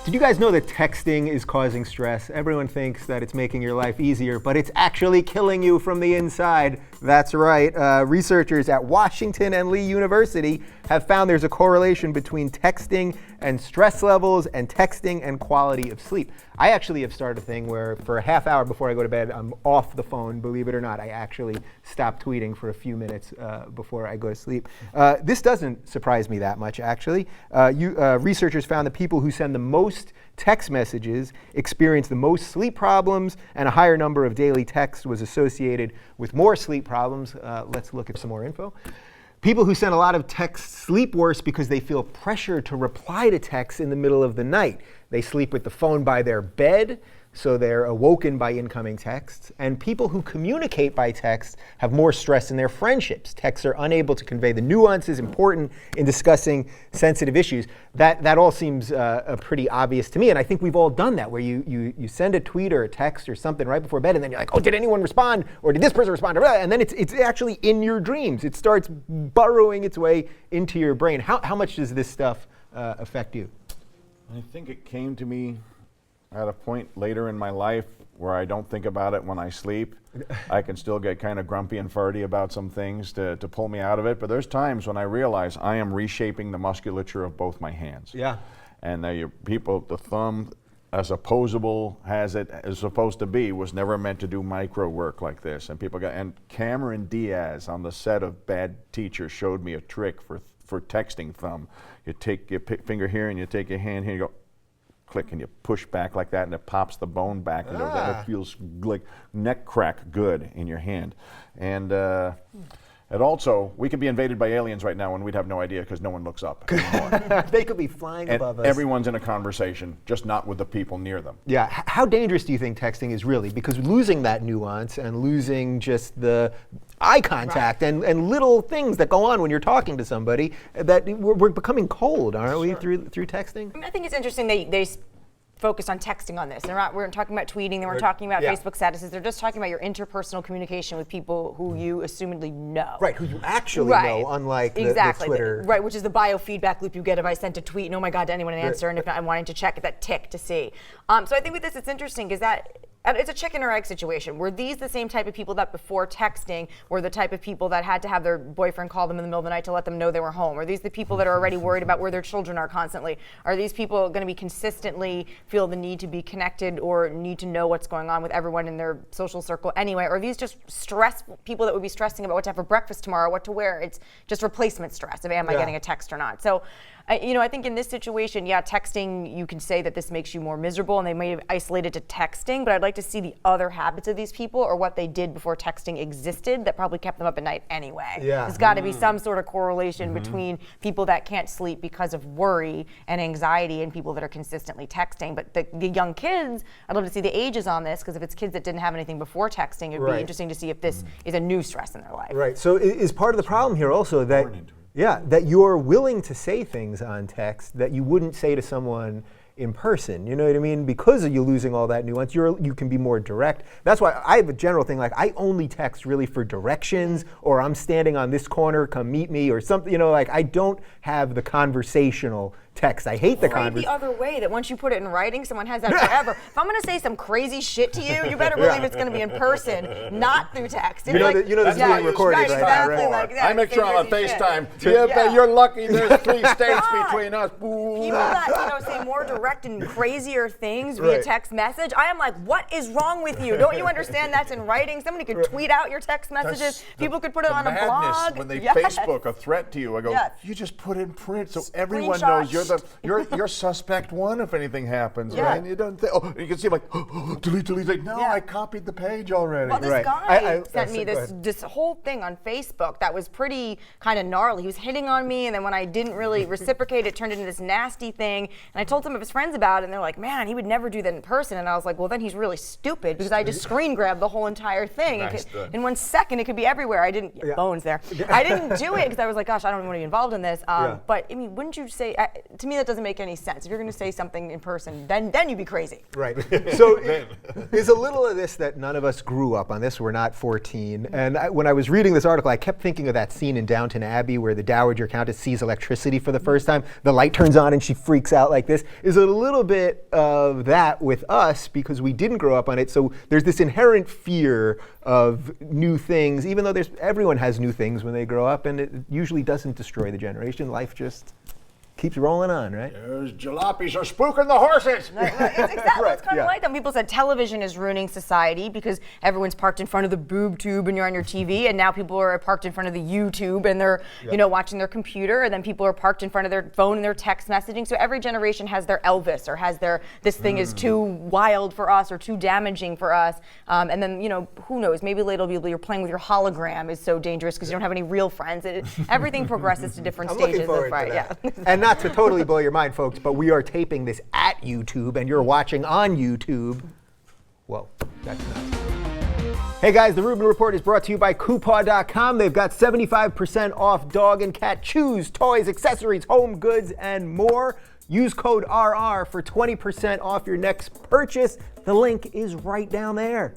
Did you guys know that texting is causing stress? Everyone thinks that it's making your life easier, but it's actually killing you from the inside. That's right. Researchers at Washington and Lee University have found there's a correlation between texting and stress levels and texting and quality of sleep. I actually have started a thing where for a half hour before I go to bed, I'm off the phone, believe it or not. I actually stop tweeting for a few minutes before I go to sleep. This doesn't surprise me that much, actually. Researchers found that people who send the most text messages experience the most sleep problems, and a higher number of daily texts was associated with more sleep problems. Let's look at some more info. People who send a lot of texts sleep worse because they feel pressure to reply to texts in the middle of the night. They sleep with the phone by their bed, so they're awoken by incoming texts. And people who communicate by text have more stress in their friendships. Texts are unable to convey the nuances important in discussing sensitive issues. That all seems pretty obvious to me, and I think we've all done that, where you send a tweet or a text or something right before bed, and then you're like, oh, did anyone respond? Or did this person respond? And then it's actually in your dreams. It starts burrowing its way into your brain. How much does this stuff affect you? I think it came to me at a point later in my life where I don't think about it when I sleep. I can still get kind of grumpy and farty about some things to pull me out of it, but there's times when I realize I am reshaping the musculature of both my hands. Yeah. And the thumb, as opposable as it is supposed to be, was never meant to do micro work like this. And Cameron Diaz on the set of Bad Teacher showed me a trick for texting thumb. You take your finger here and you take your hand here, you go click, and you push back like that, and it pops the bone back, and it feels like neck crack good in your hand. And also, we could be invaded by aliens right now, and we'd have no idea because no one looks up anymore. They could be flying above us. Everyone's in a conversation, just not with the people near them. Yeah. How dangerous do you think texting is really? Because losing that nuance and losing just the eye contact and little things that go on when you're talking to somebody, that we're becoming cold, aren't we, through texting? I think it's interesting they focused on texting on this. We're talking about tweeting, then we're talking about Facebook statuses. They're just talking about your interpersonal communication with people who you assumedly know. Right, who you actually know, unlike the Twitter. Right, which is the biofeedback loop you get if I sent a tweet, and oh my God, did anyone answer? And if not, I'm wanting to check that tick to see. So I think with this, it's interesting because it's a chicken or egg situation. Were these the same type of people that before texting were the type of people that had to have their boyfriend call them in the middle of the night to let them know they were home? Are these the people that are already worried about where their children are constantly? Are these people going to be consistently feel the need to be connected or need to know what's going on with everyone in their social circle anyway? Or are these just stressful people that would be stressing about what to have for breakfast tomorrow, what to wear? It's just replacement stress of am I getting a text or not? So I think in this situation, texting, you can say that this makes you more miserable, and they may have isolated to texting, but I'd like to see the other habits of these people or what they did before texting existed that probably kept them up at night anyway. Yeah. There's got to be some sort of correlation between people that can't sleep because of worry and anxiety and people that are consistently texting. But the young kids, I'd love to see the ages on this, because if it's kids that didn't have anything before texting, it would be interesting to see if this is a new stress in their life. Right. So is part of the problem here also that that you're willing to say things on text that you wouldn't say to someone in person, you know what I mean? Because of you losing all that nuance, you can be more direct. That's why I have a general thing, like I only text really for directions, or I'm standing on this corner, come meet me, or something, like I don't have the conversational text. I hate the conversation. The other way, that once you put it in writing, someone has that forever. If I'm going to say some crazy shit to you, you better believe it's going to be in person, not through text. You know this is being recorded right now, right? Like that. I make sure on FaceTime. You're lucky there's 3 states between us. People that say more direct and crazier things via text message, I am like, what is wrong with you? Don't you understand that's in writing? Somebody could tweet out your text messages. People could put it on a blog. When they Facebook a threat to you, I go, you just put it in print so everyone knows you're suspect one if anything happens, right? And you don't think, you can see like, delete. Like, no, I copied the page already. Well, this guy sent me this whole thing on Facebook that was pretty kind of gnarly. He was hitting on me, and then when I didn't really reciprocate, it turned into this nasty thing. And I told some of his friends about it, and they're like, man, he would never do that in person. And I was like, well, then he's really stupid, because I just screen grabbed the whole entire thing. In 1 second, it could be everywhere. I didn't, bones there. I didn't do it because I was like, gosh, I don't want to be involved in this. But I mean, wouldn't you say, to me that doesn't make any sense. If you're going to say something in person, then you'd be crazy. Right. So there's a little of this that none of us grew up on this. We're not 14. And when I was reading this article, I kept thinking of that scene in Downton Abbey where the Dowager Countess sees electricity for the first time. The light turns on and she freaks out like this. Is a little bit of that with us because we didn't grow up on it. So there's this inherent fear of new things, even though everyone has new things when they grow up, and it usually doesn't destroy the generation. Life just keeps rolling on, right? Those jalopies are spooking the horses. It's kind of like that. People said television is ruining society because everyone's parked in front of the boob tube and you're on your TV, and now people are parked in front of the YouTube and they're watching their computer, and then people are parked in front of their phone and their text messaging. So every generation has their Elvis or has their this thing is too wild for us or too damaging for us. And then who knows? Maybe later you're playing with your hologram is so dangerous because you don't have any real friends. Everything progresses to different stages. Looking forward to that. And not to totally blow your mind, folks, but we are taping this at YouTube, and you're watching on YouTube. Whoa, that's nuts. Hey guys, the Rubin Report is brought to you by Coupaw.com. They've got 75% off dog and cat chews, toys, accessories, home goods, and more. Use code RR for 20% off your next purchase. The link is right down there.